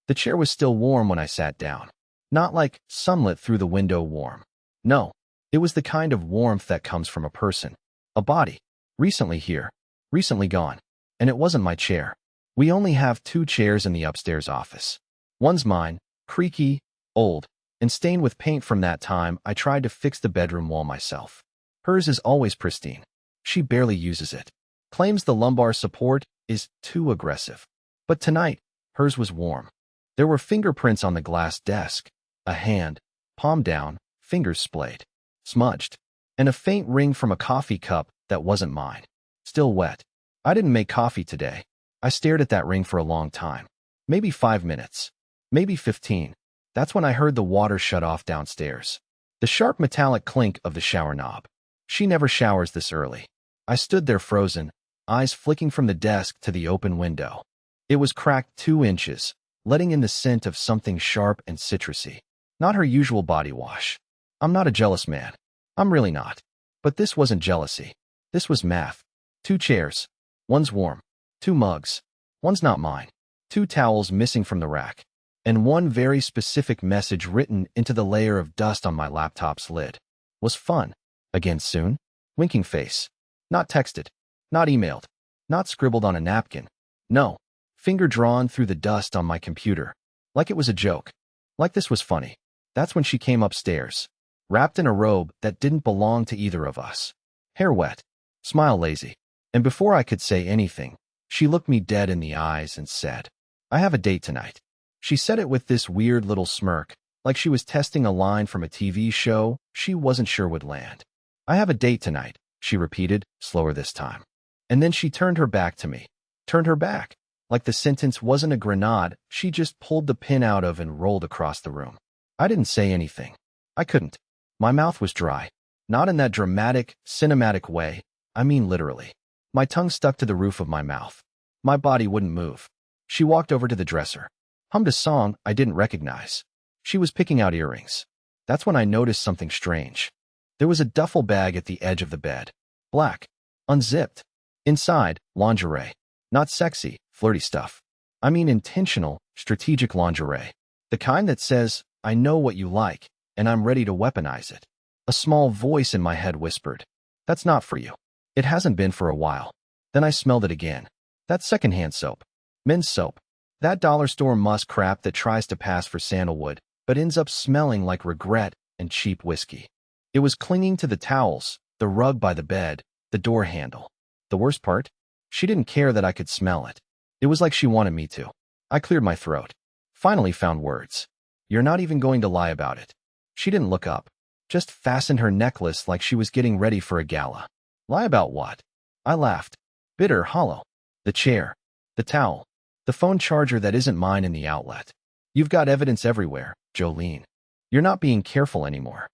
The chair was still warm when I sat down. Not like sunlit through the window warm. No, it was the kind of warmth that comes from a person. A body. Recently here. Recently gone. And it wasn't my chair. We only have 2 chairs in the upstairs office. One's mine, creaky, old, and stained with paint from that time I tried to fix the bedroom wall myself. Hers is always pristine. She barely uses it. Claims the lumbar support is too aggressive. But tonight, hers was warm. There were fingerprints on the glass desk, a hand, palm down, fingers splayed, smudged, and a faint ring from a coffee cup that wasn't mine. Still wet. I didn't make coffee today. I stared at that ring for a long time. Maybe 5 minutes. Maybe 15. That's when I heard the water shut off downstairs. The sharp metallic clink of the shower knob. She never showers this early. I stood there frozen, eyes flicking from the desk to the open window. It was cracked 2 inches, letting in the scent of something sharp and citrusy. Not her usual body wash. I'm not a jealous man. I'm really not. But this wasn't jealousy. This was math. 2 chairs. One's warm. 2 mugs. One's not mine. 2 towels missing from the rack. And one very specific message written into the layer of dust on my laptop's lid. Was fun. Again soon. Winking face. Not texted. Not emailed. Not scribbled on a napkin. No. Finger drawn through the dust on my computer. Like it was a joke. Like this was funny. That's when she came upstairs. Wrapped in a robe that didn't belong to either of us. Hair wet. Smile lazy. And before I could say anything, she looked me dead in the eyes and said, "I have a date tonight." She said it with this weird little smirk, like she was testing a line from a TV show she wasn't sure would land. "I have a date tonight," she repeated, slower this time. And then she turned her back to me. Turned her back. Like the sentence wasn't a grenade she just pulled the pin out of and rolled across the room. I didn't say anything. I couldn't. My mouth was dry. Not in that dramatic, cinematic way. I mean literally. My tongue stuck to the roof of my mouth. My body wouldn't move. She walked over to the dresser. Hummed a song I didn't recognize. She was picking out earrings. That's when I noticed something strange. There was a duffel bag at the edge of the bed. Black. Unzipped. Inside, lingerie. Not sexy, flirty stuff. I mean intentional, strategic lingerie. The kind that says, "I know what you like, and I'm ready to weaponize it." A small voice in my head whispered, "That's not for you." It hasn't been for a while. Then I smelled it again. That secondhand soap. Men's soap. That dollar store musk crap that tries to pass for sandalwood, but ends up smelling like regret and cheap whiskey. It was clinging to the towels, the rug by the bed, the door handle. The worst part? She didn't care that I could smell it. It was like she wanted me to. I cleared my throat. Finally found words. "You're not even going to lie about it." She didn't look up. Just fastened her necklace like she was getting ready for a gala. Lie about what? I laughed. Bitter, hollow. The chair. The towel. The phone charger that isn't mine in the outlet. You've got evidence everywhere, Jolene. You're not being careful anymore.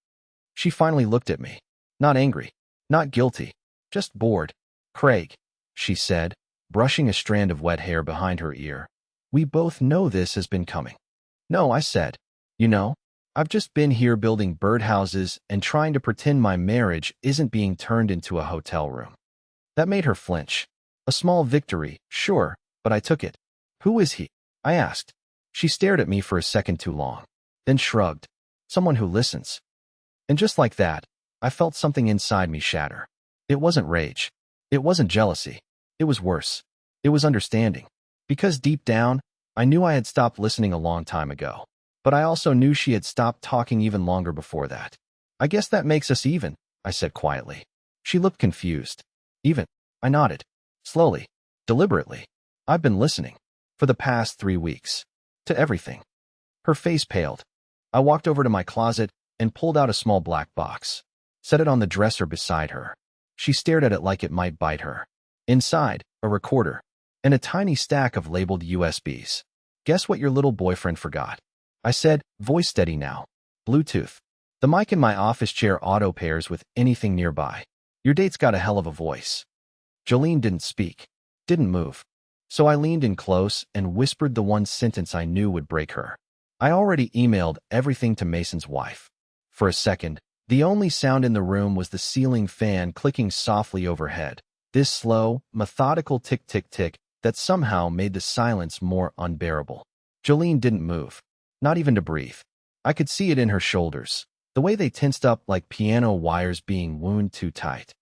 She finally looked at me. Not angry. Not guilty. Just bored. "Craig," she said, brushing a strand of wet hair behind her ear. "We both know this has been coming." "No," I said. "You know, I've just been here building birdhouses and trying to pretend my marriage isn't being turned into a hotel room." That made her flinch. A small victory, sure, but I took it. "Who is he?" I asked. She stared at me for a second too long, then shrugged. "Someone who listens." And just like that, I felt something inside me shatter. It wasn't rage. It wasn't jealousy. It was worse. It was understanding. Because deep down, I knew I had stopped listening a long time ago. But I also knew she had stopped talking even longer before that. "I guess that makes us even," I said quietly. She looked confused. "Even?" I nodded. Slowly. Deliberately. "I've been listening. For the past 3 weeks. To everything." Her face paled. I walked over to my closet and pulled out a small black box. Set it on the dresser beside her. She stared at it like it might bite her. Inside, a recorder. And a tiny stack of labeled USBs. "Guess what your little boyfriend forgot?" I said, voice steady now. "Bluetooth. The mic in my office chair auto pairs with anything nearby. Your date's got a hell of a voice." Jolene didn't speak. Didn't move. So I leaned in close and whispered the one sentence I knew would break her. I already emailed everything to Mason's wife. For a second, the only sound in the room was the ceiling fan clicking softly overhead. This slow, methodical tick-tick-tick that somehow made the silence more unbearable. Jolene didn't move, not even to breathe. I could see it in her shoulders, the way they tensed up like piano wires being wound too tight.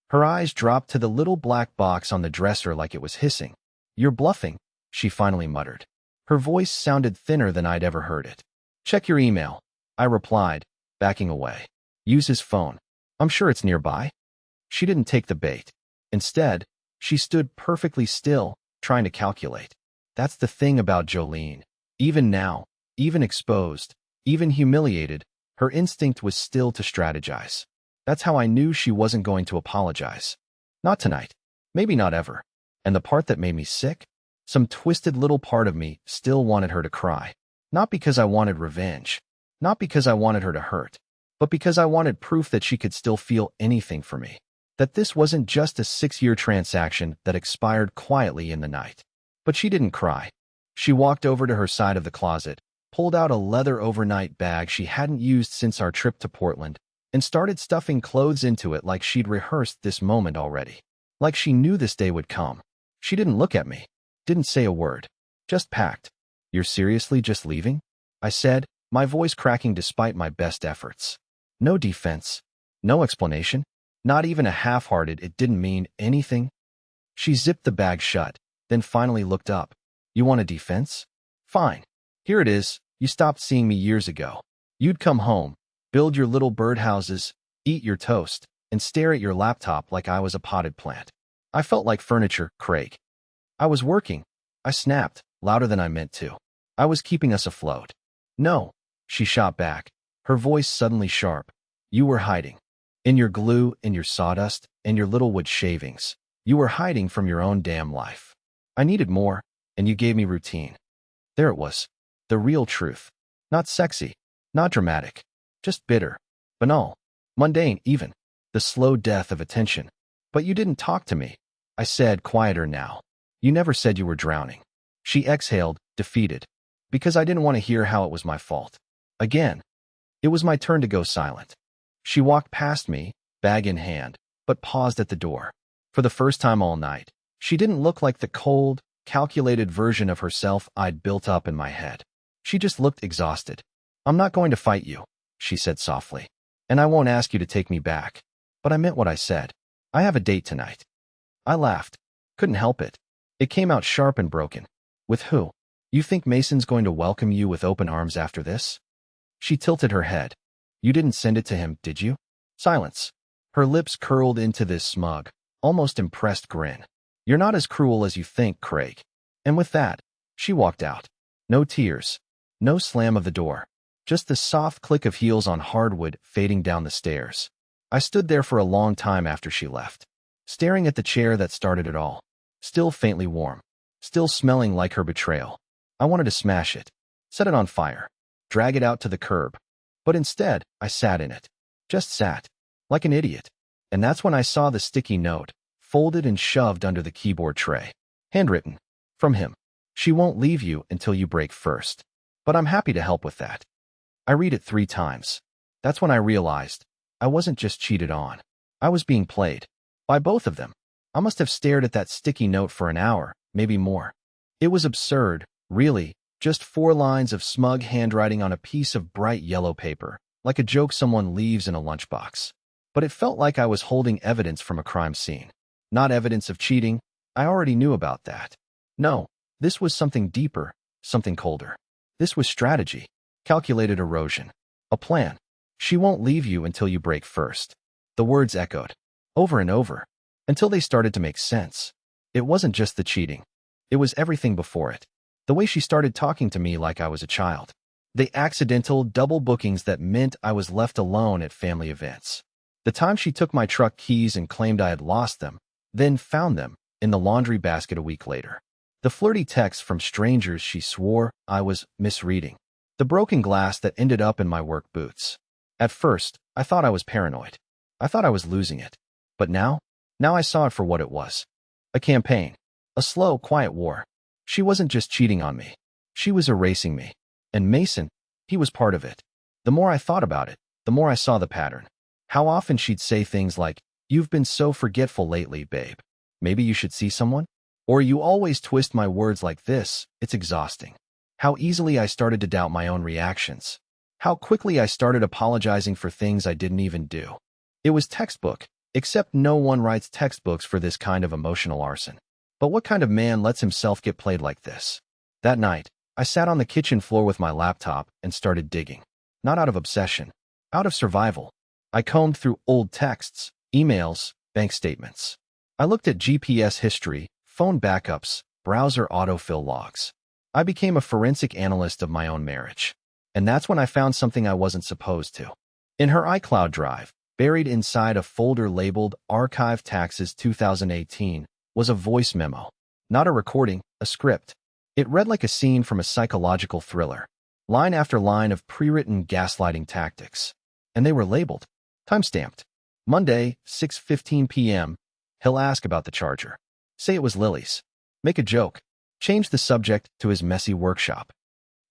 Her eyes dropped to the little black box on the dresser like it was hissing. "You're bluffing," she finally muttered. Her voice sounded thinner than I'd ever heard it. "Check your email," I replied, backing away. "Use his phone. I'm sure it's nearby." She didn't take the bait. Instead, she stood perfectly still, trying to calculate. That's the thing about Jolene. Even now, even exposed, even humiliated, her instinct was still to strategize. That's how I knew she wasn't going to apologize. Not tonight. Maybe not ever. And the part that made me sick? Some twisted little part of me still wanted her to cry. Not because I wanted revenge. Not because I wanted her to hurt. But because I wanted proof that she could still feel anything for me. That this wasn't just a 6-year transaction that expired quietly in the night. But she didn't cry. She walked over to her side of the closet, pulled out a leather overnight bag she hadn't used since our trip to Portland, and started stuffing clothes into it like she'd rehearsed this moment already. Like she knew this day would come. She didn't look at me. Didn't say a word. Just packed. "You're seriously just leaving?" I said, my voice cracking despite my best efforts. No defense. No explanation. Not even a half-hearted "it didn't mean anything." She zipped the bag shut, then finally looked up. "You want a defense? Fine. Here it is. You stopped seeing me years ago. You'd come home, build your little birdhouses, eat your toast, and stare at your laptop like I was a potted plant. I felt like furniture, Craig. I was working." I snapped, louder than I meant to. "I was keeping us afloat." "No," she shot back, her voice suddenly sharp. "You were hiding. In your glue, in your sawdust, in your little wood shavings. You were hiding from your own damn life. I needed more, and you gave me routine." There it was. The real truth. Not sexy. Not dramatic. Just bitter. Banal. Mundane, even. The slow death of attention. "But you didn't talk to me," I said, quieter now. "You never said you were drowning." She exhaled, defeated. "Because I didn't want to hear how it was my fault." Again. It was my turn to go silent. She walked past me, bag in hand, but paused at the door. For the first time all night, she didn't look like the cold, calculated version of herself I'd built up in my head. She just looked exhausted. "I'm not going to fight you," she said softly. "And I won't ask you to take me back." But I meant what I said. "I have a date tonight." I laughed. Couldn't help it. It came out sharp and broken. "With who? You think Mason's going to welcome you with open arms after this?" She tilted her head. "You didn't send it to him, did you?" Silence. Her lips curled into this smug, almost impressed grin. "You're not as cruel as you think, Craig." And with that, she walked out. No tears. No slam of the door. Just the soft click of heels on hardwood fading down the stairs. I stood there for a long time after she left, staring at the chair that started it all. Still faintly warm. Still smelling like her betrayal. I wanted to smash it. Set it on fire. Drag it out to the curb. But instead, I sat in it. Just sat. Like an idiot. And that's when I saw the sticky note, folded and shoved under the keyboard tray. Handwritten. From him. "She won't leave you until you break first. But I'm happy to help with that." I read it 3 times. That's when I realized I wasn't just cheated on. I was being played. By both of them. I must have stared at that sticky note for an hour, maybe more. It was absurd, really, just 4 lines of smug handwriting on a piece of bright yellow paper, like a joke someone leaves in a lunchbox. But it felt like I was holding evidence from a crime scene. Not evidence of cheating. I already knew about that. No, this was something deeper, something colder. This was strategy. Calculated erosion. A plan. "She won't leave you until you break first." The words echoed. Over and over. Until they started to make sense. It wasn't just the cheating. It was everything before it. The way she started talking to me like I was a child. The accidental double bookings that meant I was left alone at family events. The time she took my truck keys and claimed I had lost them, then found them in the laundry basket a week later. The flirty texts from strangers she swore I was misreading. The broken glass that ended up in my work boots. At first, I thought I was paranoid. I thought I was losing it. But now I saw it for what it was. A campaign. A slow, quiet war. She wasn't just cheating on me. She was erasing me. And Mason, he was part of it. The more I thought about it, the more I saw the pattern. How often she'd say things like, "You've been so forgetful lately, babe. Maybe you should see someone?" Or "You always twist my words like this, it's exhausting." How easily I started to doubt my own reactions. How quickly I started apologizing for things I didn't even do. It was textbook, except no one writes textbooks for this kind of emotional arson. But what kind of man lets himself get played like this? That night, I sat on the kitchen floor with my laptop and started digging. Not out of obsession, out of survival. I combed through old texts, emails, bank statements. I looked at GPS history, phone backups, browser autofill logs. I became a forensic analyst of my own marriage. And that's when I found something I wasn't supposed to. In her iCloud drive, buried inside a folder labeled Archive Taxes 2018, was a voice memo. Not a recording, a script. It read like a scene from a psychological thriller. Line after line of pre-written gaslighting tactics. And they were labeled. Timestamped. Monday, 6:15 p.m. He'll ask about the charger. Say it was Lily's. Make a joke. Change the subject to his messy workshop.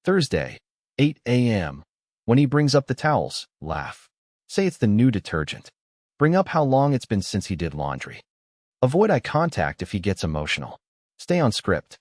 Thursday, 8 a.m. When he brings up the towels, laugh. Say it's the new detergent. Bring up how long it's been since he did laundry. Avoid eye contact if he gets emotional. Stay on script.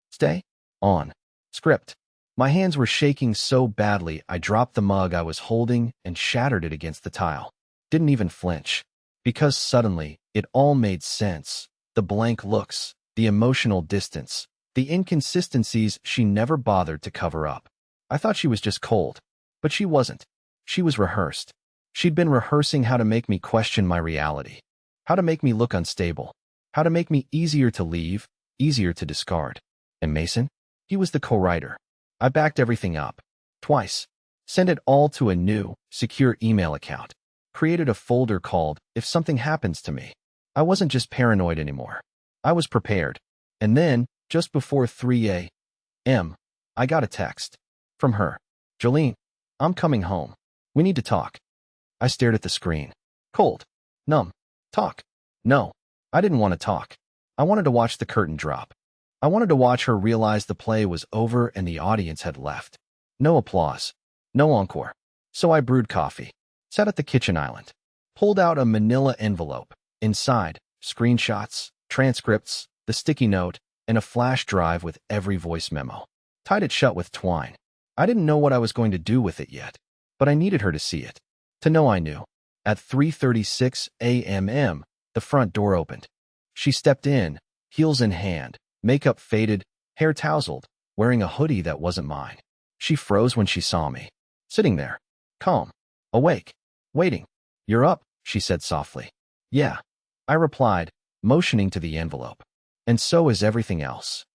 Stay on script. My hands were shaking so badly I dropped the mug I was holding and shattered it against the tile. Didn't even flinch. Because suddenly, it all made sense. The blank looks, the emotional distance, the inconsistencies she never bothered to cover up. I thought she was just cold. But she wasn't. She was rehearsed. She'd been rehearsing how to make me question my reality. How to make me look unstable. How to make me easier to leave, easier to discard. And Mason? He was the co-writer. I backed everything up. Twice. Sent it all to a new, secure email account. Created a folder called, If Something Happens to Me. I wasn't just paranoid anymore. I was prepared. And then, just before 3 a.m., I got a text. From her. Jolene, I'm coming home. We need to talk. I stared at the screen. Cold. Numb. Talk. No. I didn't want to talk. I wanted to watch the curtain drop. I wanted to watch her realize the play was over and the audience had left. No applause. No encore. So I brewed coffee. Sat at the kitchen island. Pulled out a manila envelope. Inside, screenshots, transcripts, the sticky note, and a flash drive with every voice memo. Tied it shut with twine. I didn't know what I was going to do with it yet, but I needed her to see it. To know I knew. At 3:36 a.m., the front door opened. She stepped in, heels in hand, makeup faded, hair tousled, wearing a hoodie that wasn't mine. She froze when she saw me. Sitting there. Calm. Awake. Waiting. You're up, she said softly. Yeah. I replied, motioning to the envelope. And so is everything else.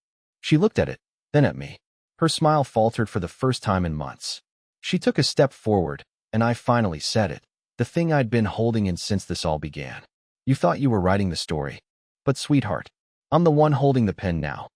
She looked at it, then at me. Her smile faltered for the first time in months. She took a step forward, and I finally said it, the thing I'd been holding in since this all began. You thought you were writing the story. But sweetheart, I'm the one holding the pen now.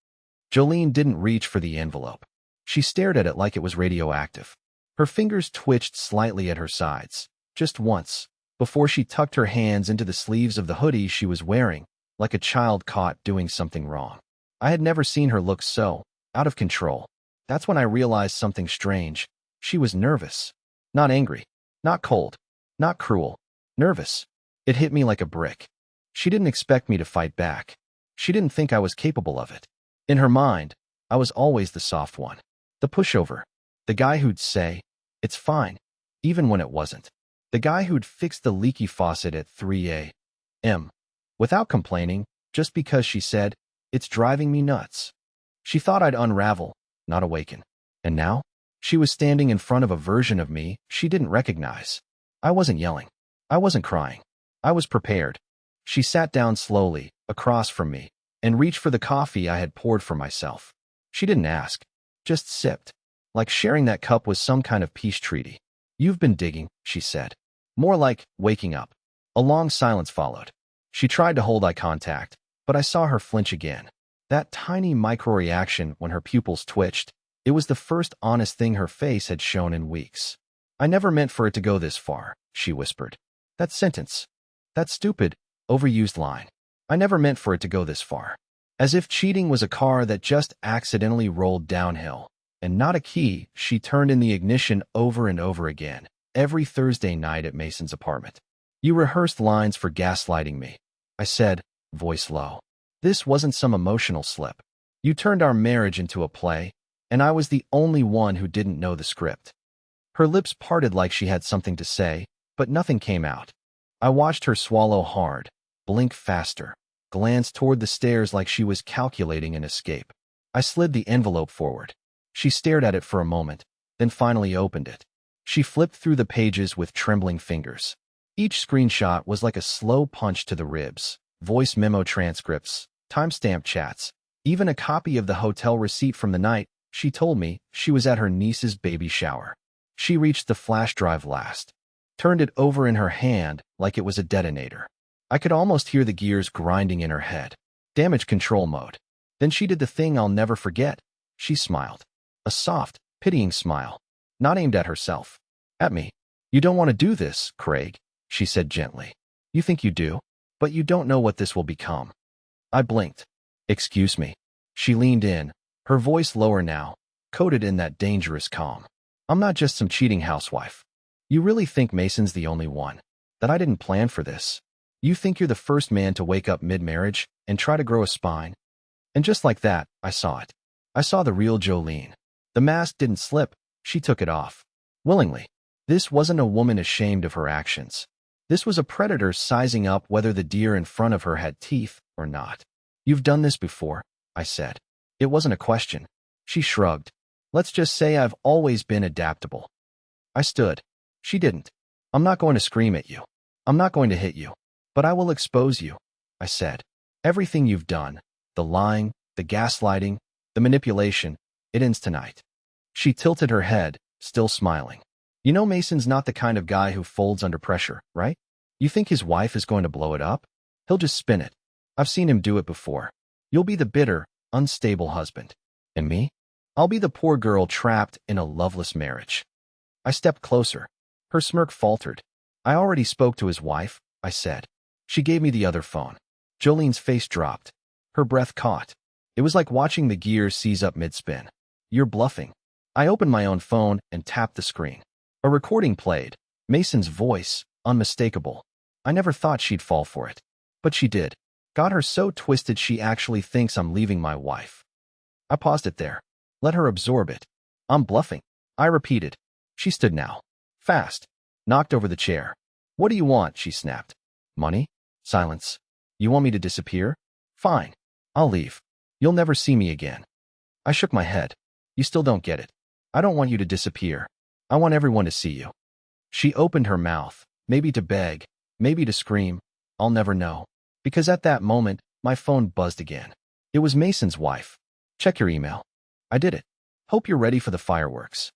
Jolene didn't reach for the envelope. She stared at it like it was radioactive. Her fingers twitched slightly at her sides, just once, before she tucked her hands into the sleeves of the hoodie she was wearing, like a child caught doing something wrong. I had never seen her look so out of control. That's when I realized something strange. She was nervous. Not angry. Not cold. Not cruel. Nervous. It hit me like a brick. She didn't expect me to fight back. She didn't think I was capable of it. In her mind, I was always the soft one. The pushover. The guy who'd say, it's fine, even when it wasn't. The guy who'd fix the leaky faucet at 3 a.m. without complaining, just because she said, it's driving me nuts. She thought I'd unravel, not awaken. And now, she was standing in front of a version of me she didn't recognize. I wasn't yelling. I wasn't crying. I was prepared. She sat down slowly, across from me, and reached for the coffee I had poured for myself. She didn't ask, just sipped, like sharing that cup was some kind of peace treaty. You've been digging, she said. More like waking up. A long silence followed. She tried to hold eye contact, but I saw her flinch again. That tiny micro-reaction when her pupils twitched, it was the first honest thing her face had shown in weeks. I never meant for it to go this far, she whispered. That sentence. That stupid, overused line. I never meant for it to go this far. As if cheating was a car that just accidentally rolled downhill, and not a key, she turned in the ignition over and over again, every Thursday night at Mason's apartment. You rehearsed lines for gaslighting me, I said, voice low. This wasn't some emotional slip. You turned our marriage into a play, and I was the only one who didn't know the script. Her lips parted like she had something to say, but nothing came out. I watched her swallow hard, blink faster, glance toward the stairs like she was calculating an escape. I slid the envelope forward. She stared at it for a moment, then finally opened it. She flipped through the pages with trembling fingers. Each screenshot was like a slow punch to the ribs. Voice memo transcripts, timestamp chats, even a copy of the hotel receipt from the night she told me she was at her niece's baby shower. She reached the flash drive last, turned it over in her hand like it was a detonator. I could almost hear the gears grinding in her head. Damage control mode. Then she did the thing I'll never forget. She smiled. A soft, pitying smile. Not aimed at herself. At me. "You don't want to do this, Craig," she said gently. "You think you do, but you don't know what this will become." I blinked. "Excuse me." She leaned in, her voice lower now, coated in that dangerous calm. "I'm not just some cheating housewife. You really think Mason's the only one? That I didn't plan for this? You think you're the first man to wake up mid-marriage and try to grow a spine?" And just like that, I saw it. I saw the real Jolene. The mask didn't slip. She took it off. Willingly. This wasn't a woman ashamed of her actions. This was a predator sizing up whether the deer in front of her had teeth or not. "You've done this before," I said. It wasn't a question. She shrugged. "Let's just say I've always been adaptable." I stood. She didn't. "I'm not going to scream at you. I'm not going to hit you. But I will expose you," I said. "Everything you've done, the lying, the gaslighting, the manipulation, it ends tonight." She tilted her head, still smiling. "You know Mason's not the kind of guy who folds under pressure, right? You think his wife is going to blow it up? He'll just spin it. I've seen him do it before. You'll be the bitter, unstable husband. And me? I'll be the poor girl trapped in a loveless marriage." I stepped closer. Her smirk faltered. "I already spoke to his wife," I said. She gave me the other phone. Jolene's face dropped. Her breath caught. It was like watching the gears seize up mid-spin. "You're bluffing." I opened my own phone and tapped the screen. A recording played. Mason's voice, unmistakable. I never thought she'd fall for it. But she did. Got her so twisted she actually thinks I'm leaving my wife. I paused it there. Let her absorb it. "I'm bluffing," I repeated. She stood now. Fast. Knocked over the chair. "What do you want?" she snapped. "Money?" Silence. "You want me to disappear? Fine. I'll leave. You'll never see me again." I shook my head. "You still don't get it. I don't want you to disappear. I want everyone to see you." She opened her mouth, maybe to beg, maybe to scream. I'll never know. Because at that moment, my phone buzzed again. It was Mason's wife. "Check your email." I did it. "Hope you're ready for the fireworks."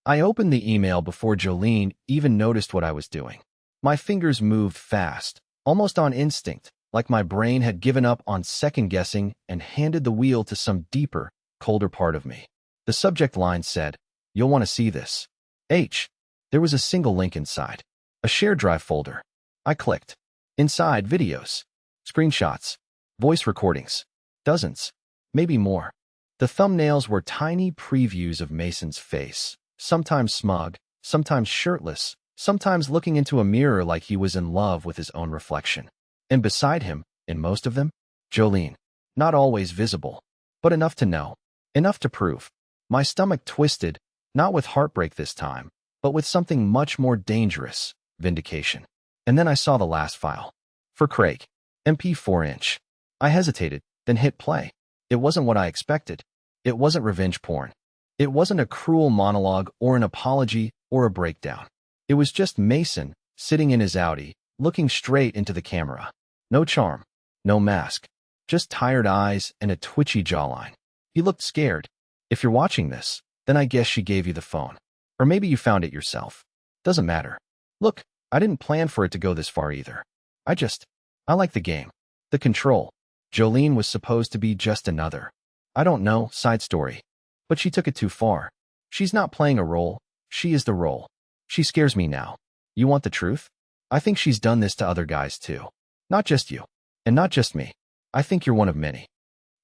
I opened the email before Jolene even noticed what I was doing. My fingers moved fast, almost on instinct, like my brain had given up on second-guessing and handed the wheel to some deeper, colder part of me. The subject line said, "You'll want to see this. H." There was a single link inside. A shared drive folder. I clicked. Inside, videos, screenshots, voice recordings. Dozens. Maybe more. The thumbnails were tiny previews of Mason's face, sometimes smug, sometimes shirtless, sometimes looking into a mirror like he was in love with his own reflection. And beside him, in most of them, Jolene. Not always visible, but enough to know, enough to prove. My stomach twisted, not with heartbreak this time, but with something much more dangerous, vindication. And then I saw the last file. For Craig. MP4-inch. I hesitated, then hit play. It wasn't what I expected. It wasn't revenge porn. It wasn't a cruel monologue or an apology or a breakdown. It was just Mason, sitting in his Audi, looking straight into the camera. No charm. No mask. Just tired eyes and a twitchy jawline. He looked scared. If you're watching this, then I guess she gave you the phone. Or maybe you found it yourself. Doesn't matter. Look, I didn't plan for it to go this far either. I like the game. The control. Jolene was supposed to be just another, I don't know, side story. But she took it too far. She's not playing a role. She is the role. She scares me now. You want the truth? I think she's done this to other guys too. Not just you. And not just me. I think you're one of many.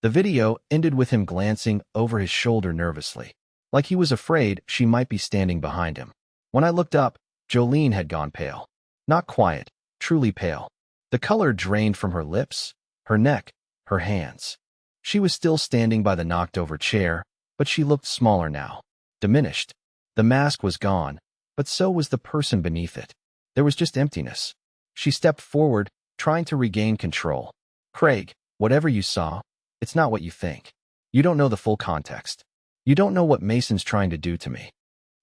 The video ended with him glancing over his shoulder nervously, like he was afraid she might be standing behind him. When I looked up, Jolene had gone pale. Not quiet, truly pale. The color drained from her lips, her neck, her hands. She was still standing by the knocked-over chair, But she looked smaller now, diminished. The mask was gone, but so was the person beneath it. There was just emptiness. She stepped forward, trying to regain control. Craig, whatever you saw, it's not what you think. You don't know the full context. You don't know what Mason's trying to do to me.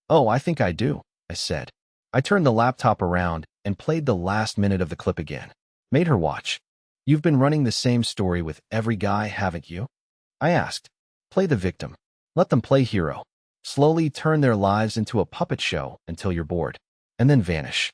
Oh, I think I do, I said. I turned the laptop around and played the last minute of the clip again. Made her watch. You've been running the same story with every guy, haven't you? I asked. Play the victim. Let them play hero. Slowly turn their lives into a puppet show until you're bored. And then vanish.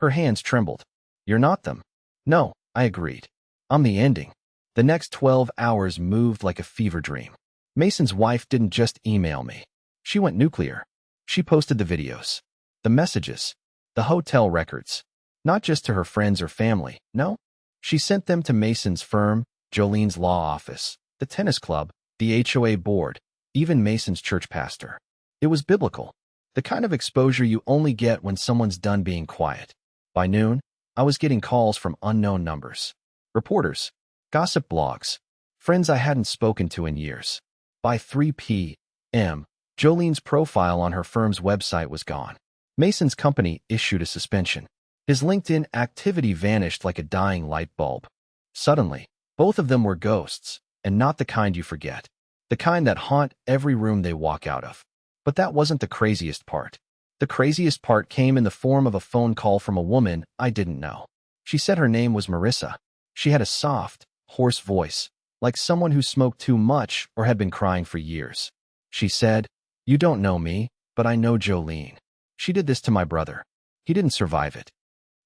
Her hands trembled. You're not them. No, I agreed. I'm the ending. The next 12 hours moved like a fever dream. Mason's wife didn't just email me. She went nuclear. She posted the videos, the messages, the hotel records. Not just to her friends or family, no. She sent them to Mason's firm, Jolene's law office, the tennis club, the HOA board, even Mason's church pastor. It was biblical. The kind of exposure you only get when someone's done being quiet. By noon, I was getting calls from unknown numbers. Reporters, gossip blogs, friends I hadn't spoken to in years. By 3 p.m., Jolene's profile on her firm's website was gone. Mason's company issued a suspension. His LinkedIn activity vanished like a dying light bulb. Suddenly, both of them were ghosts, and not the kind you forget. The kind that haunt every room they walk out of. But that wasn't the craziest part. The craziest part came in the form of a phone call from a woman I didn't know. She said her name was Marissa. She had a soft, hoarse voice, like someone who smoked too much or had been crying for years. She said, "You don't know me, but I know Jolene. She did this to my brother. He didn't survive it."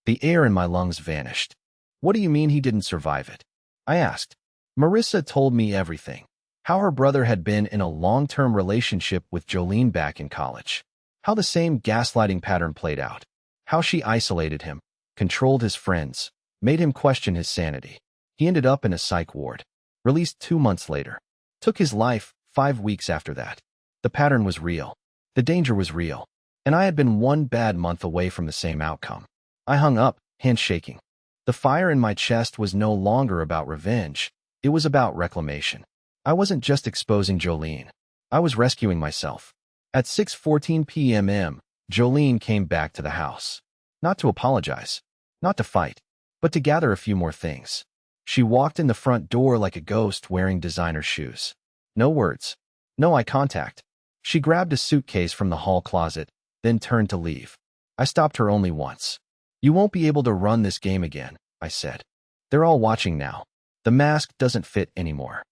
The air in my lungs vanished. What do you mean he didn't survive it? I asked. Marissa told me everything. How her brother had been in a long-term relationship with Jolene back in college. How the same gaslighting pattern played out. How she isolated him, controlled his friends, made him question his sanity. He ended up in a psych ward. Released 2 months later. Took his life 5 weeks after that. The pattern was real. The danger was real. And I had been 1 bad month away from the same outcome. I hung up, hands shaking. The fire in my chest was no longer about revenge. It was about reclamation. I wasn't just exposing Jolene. I was rescuing myself. At 6:14 p.m., Jolene came back to the house. Not to apologize. Not to fight. But to gather a few more things. She walked in the front door like a ghost wearing designer shoes. No words. No eye contact. She grabbed a suitcase from the hall closet, then turned to leave. I stopped her only once. You won't be able to run this game again, I said. They're all watching now. The mask doesn't fit anymore.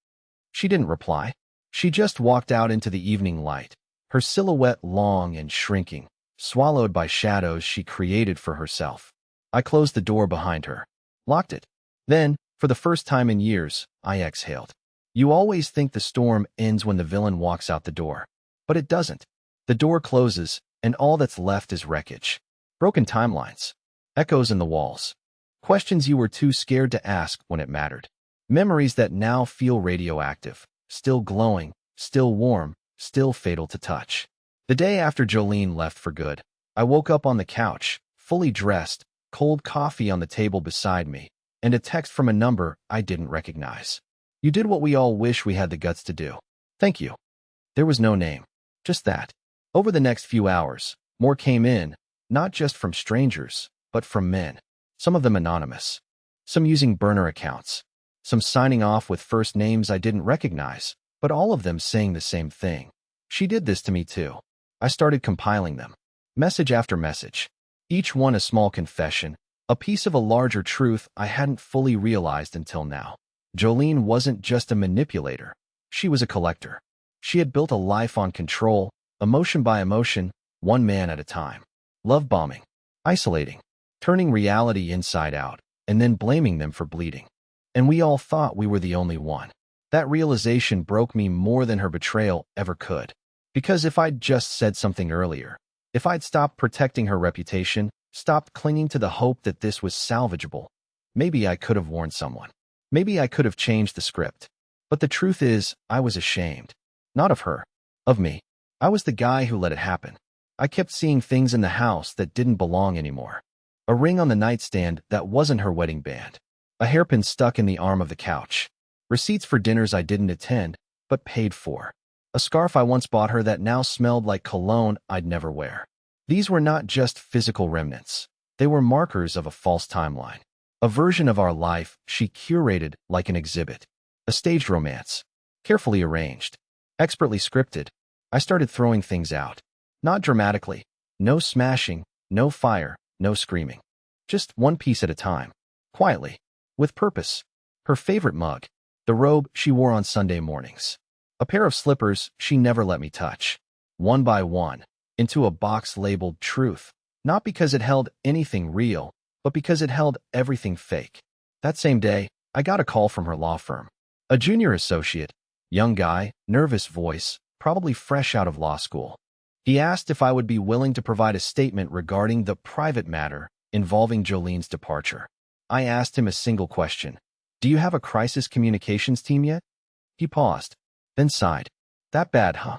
She didn't reply. She just walked out into the evening light, her silhouette long and shrinking, swallowed by shadows she created for herself. I closed the door behind her, locked it. Then, for the first time in years, I exhaled. You always think the storm ends when the villain walks out the door. But it doesn't. The door closes, and all that's left is wreckage. Broken timelines. Echoes in the walls. Questions you were too scared to ask when it mattered. Memories that now feel radioactive, still glowing, still warm, still fatal to touch. The day after Jolene left for good, I woke up on the couch, fully dressed, cold coffee on the table beside me, and a text from a number I didn't recognize. You did what we all wish we had the guts to do. Thank you. There was no name. Just that. Over the next few hours, more came in, not just from strangers, but from men. Some of them anonymous. Some using burner accounts. Some signing off with first names I didn't recognize, but all of them saying the same thing. She did this to me too. I started compiling them. Message after message. Each one a small confession, a piece of a larger truth I hadn't fully realized until now. Jolene wasn't just a manipulator. She was a collector. She had built a life on control, emotion by emotion, one man at a time. Love bombing. Isolating. Turning reality inside out, and then blaming them for bleeding. And we all thought we were the only one. That realization broke me more than her betrayal ever could. Because if I'd just said something earlier, if I'd stopped protecting her reputation, stopped clinging to the hope that this was salvageable, maybe I could have warned someone. Maybe I could have changed the script. But the truth is, I was ashamed. Not of her. Of me. I was the guy who let it happen. I kept seeing things in the house that didn't belong anymore. A ring on the nightstand that wasn't her wedding band. A hairpin stuck in the arm of the couch. Receipts for dinners I didn't attend, but paid for. A scarf I once bought her that now smelled like cologne I'd never wear. These were not just physical remnants. They were markers of a false timeline. A version of our life she curated like an exhibit. A staged romance. Carefully arranged. Expertly scripted. I started throwing things out. Not dramatically. No smashing, no fire, no screaming. Just one piece at a time. Quietly. With purpose. Her favorite mug. The robe she wore on Sunday mornings. A pair of slippers she never let me touch. One by one. Into a box labeled truth. Not because it held anything real, but because it held everything fake. That same day, I got a call from her law firm. A junior associate. Young guy, nervous voice, probably fresh out of law school. He asked if I would be willing to provide a statement regarding the private matter involving Jolene's departure. I asked him a single question. Do you have a crisis communications team yet? He paused, then sighed. That bad, huh?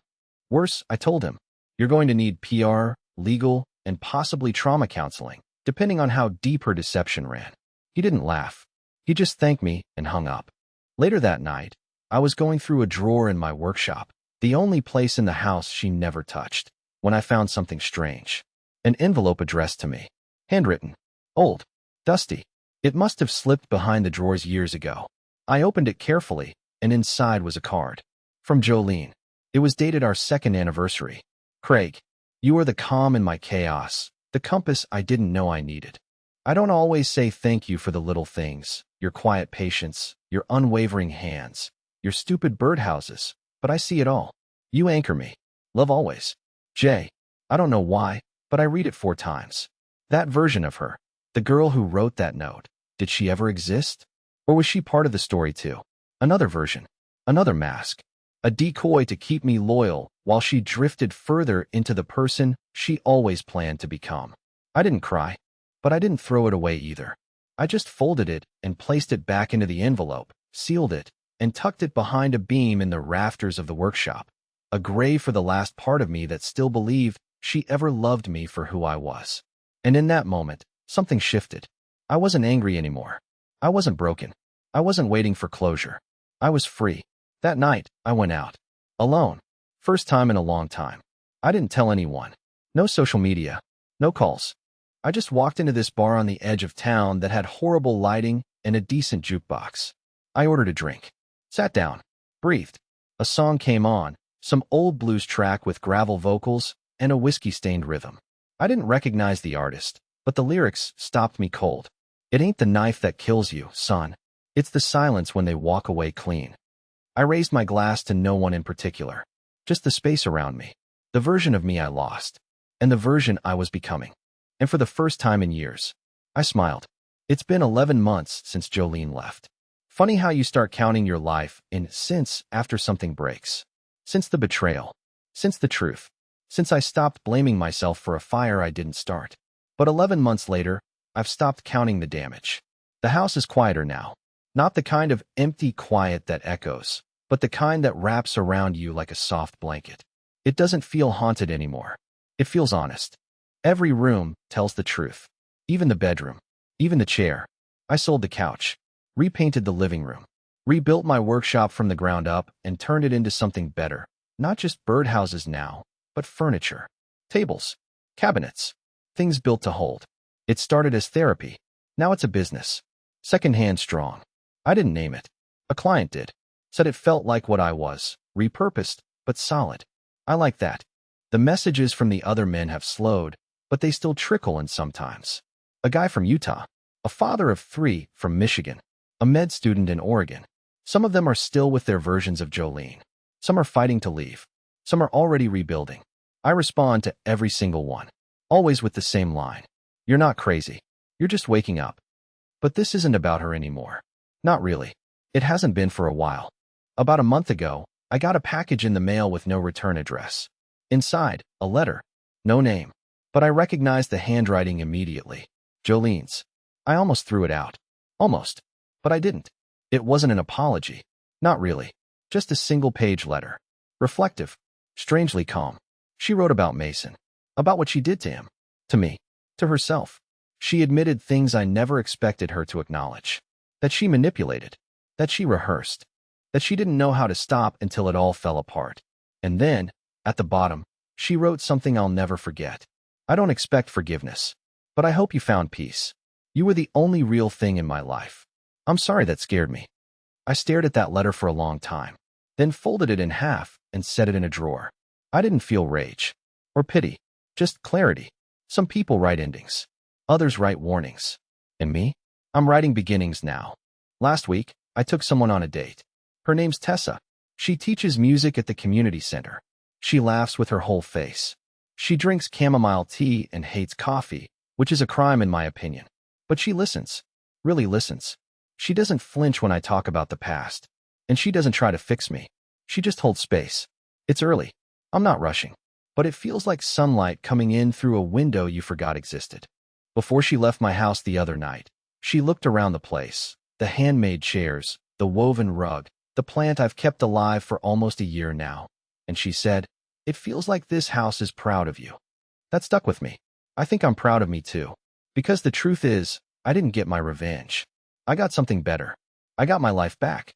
Worse, I told him. You're going to need PR, legal, and possibly trauma counseling, depending on how deep her deception ran. He didn't laugh. He just thanked me and hung up. Later that night, I was going through a drawer in my workshop, the only place in the house she never touched, when I found something strange. An envelope addressed to me. Handwritten. Old. Dusty. It must have slipped behind the drawers years ago. I opened it carefully, and inside was a card. From Jolene. It was dated our second anniversary. Craig, you are the calm in my chaos, the compass I didn't know I needed. I don't always say thank you for the little things, your quiet patience, your unwavering hands, your stupid birdhouses, but I see it all. You anchor me. Love always. Jay. I don't know why, but I read it 4 times. That version of her, the girl who wrote that note, did she ever exist? Or was she part of the story too? Another version. Another mask. A decoy to keep me loyal while she drifted further into the person she always planned to become. I didn't cry, but I didn't throw it away either. I just folded it and placed it back into the envelope, sealed it, and tucked it behind a beam in the rafters of the workshop, a grave for the last part of me that still believed she ever loved me for who I was. And in that moment, something shifted. I wasn't angry anymore. I wasn't broken. I wasn't waiting for closure. I was free. That night, I went out. Alone. First time in a long time. I didn't tell anyone. No social media. No calls. I just walked into this bar on the edge of town that had horrible lighting and a decent jukebox. I ordered a drink. Sat down. Breathed. A song came on, some old blues track with gravel vocals and a whiskey-stained rhythm. I didn't recognize the artist, but the lyrics stopped me cold. It ain't the knife that kills you, son. It's the silence when they walk away clean. I raised my glass to no one in particular. Just the space around me. The version of me I lost. And the version I was becoming. And for the first time in years, I smiled. It's been 11 months since Jolene left. Funny how you start counting your life in since after something breaks. Since the betrayal. Since the truth. Since I stopped blaming myself for a fire I didn't start. But 11 months later, I've stopped counting the damage. The house is quieter now. Not the kind of empty quiet that echoes, but the kind that wraps around you like a soft blanket. It doesn't feel haunted anymore. It feels honest. Every room tells the truth. Even the bedroom. Even the chair. I sold the couch. Repainted the living room. Rebuilt my workshop from the ground up and turned it into something better. Not just birdhouses now, but furniture. Tables. Cabinets. Things built to hold. It started as therapy. Now it's a business. Secondhand strong. I didn't name it. A client did. Said it felt like what I was. Repurposed, but solid. I like that. The messages from the other men have slowed, but they still trickle in sometimes. A guy from Utah. A father of 3 from Michigan. A med student in Oregon. Some of them are still with their versions of Jolene. Some are fighting to leave. Some are already rebuilding. I respond to every single one. Always with the same line. You're not crazy. You're just waking up. But this isn't about her anymore. Not really. It hasn't been for a while. About a month ago, I got a package in the mail with no return address. Inside, a letter. No name. But I recognized the handwriting immediately. Jolene's. I almost threw it out. Almost. But I didn't. It wasn't an apology. Not really. Just a single-page letter. Reflective. Strangely calm. She wrote about Mason. About what she did to him. To me. To herself. She admitted things I never expected her to acknowledge. That she manipulated. That she rehearsed. That she didn't know how to stop until it all fell apart. And then, at the bottom, she wrote something I'll never forget. I don't expect forgiveness, but I hope you found peace. You were the only real thing in my life. I'm sorry that scared me. I stared at that letter for a long time, then folded it in half and set it in a drawer. I didn't feel rage or pity, just clarity. Some people write endings. Others write warnings. And me? I'm writing beginnings now. Last week, I took someone on a date. Her name's Tessa. She teaches music at the community center. She laughs with her whole face. She drinks chamomile tea and hates coffee, which is a crime in my opinion. But she listens, really listens. She doesn't flinch when I talk about the past. And she doesn't try to fix me. She just holds space. It's early. I'm not rushing. But it feels like sunlight coming in through a window you forgot existed. Before she left my house the other night, she looked around the place. The handmade chairs, the woven rug, the plant I've kept alive for almost a year now. And she said, "It feels like this house is proud of you." That stuck with me. I think I'm proud of me too. Because the truth is, I didn't get my revenge. I got something better. I got my life back.